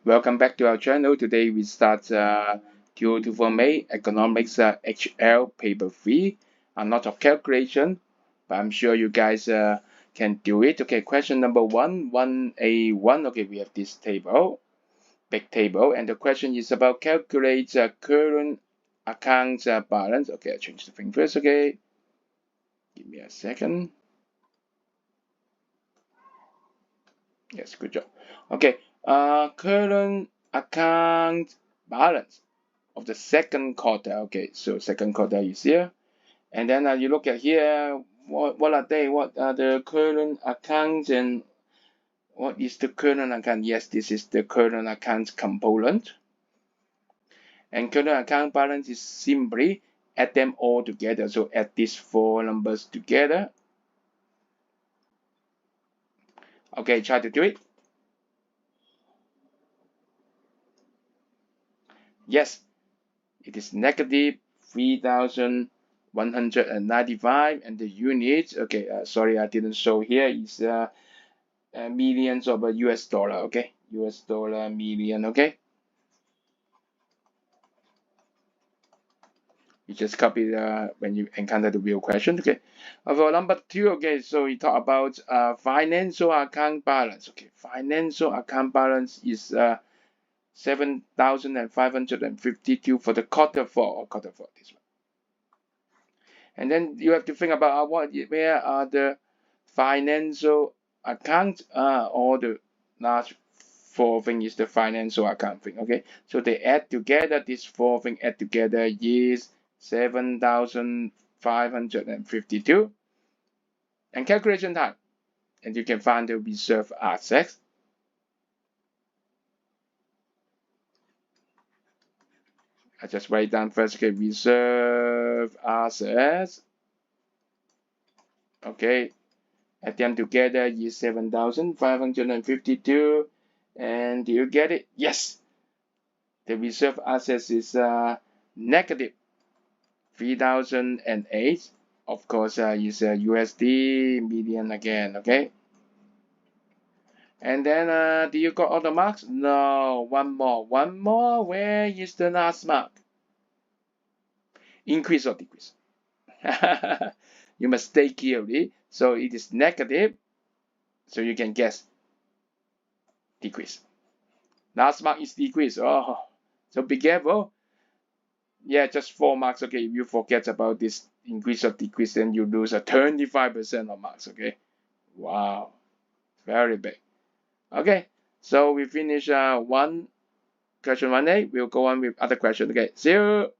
Welcome back to our channel. Today we start Q2 for May Economics HL paper 3. A lot of calculation, but I'm sure you guys can do it. Okay, question number 1A1. Okay, we have this table, big table, and the question is about calculate current account balance. Okay, I change the thing first. Okay, give me a second. Yes, good job. Okay, current account balance of the second quarter. Okay, so second quarter is here, and then you look at here. What are they? What are the current accounts and what is the current account? Yes, this is the current account component, and current account balance is simply add them all together. So add these four numbers together. Okay, try to do it. Yes, it is negative 3,195, and the units, okay, sorry, I didn't show here, is millions of US dollar. Okay, US dollar million. Okay, you just copy when you encounter the real question. Okay, for number 2, okay, so we talk about financial account balance. Okay, financial account balance is 7,552 for the quarter 4, or quarter 4, this one. And then you have to think about where are the financial accounts, or the last 4 thing is the financial account thing. Okay, so they add together, these 4 things add together is 7,552, and calculation time, and you can find the reserve assets. I just write down first. Okay, reserve assets. Okay, add them together is 7,552, and do you get it? Yes, the reserve assets is negative 3,008. Of course, is USD million again. Okay, and then do you got all the marks? No, one more. Where is the last mark? Increase or decrease? You must stay clearly. So it is negative, so you can guess decrease. Last mark is decrease. Oh, so be careful. Yeah, just 4 marks. Okay, if you forget about this increase or decrease, then you lose a 25% of marks. Okay, wow, very big. Okay, so we finish question 1A. We'll go on with other question. Okay, see you.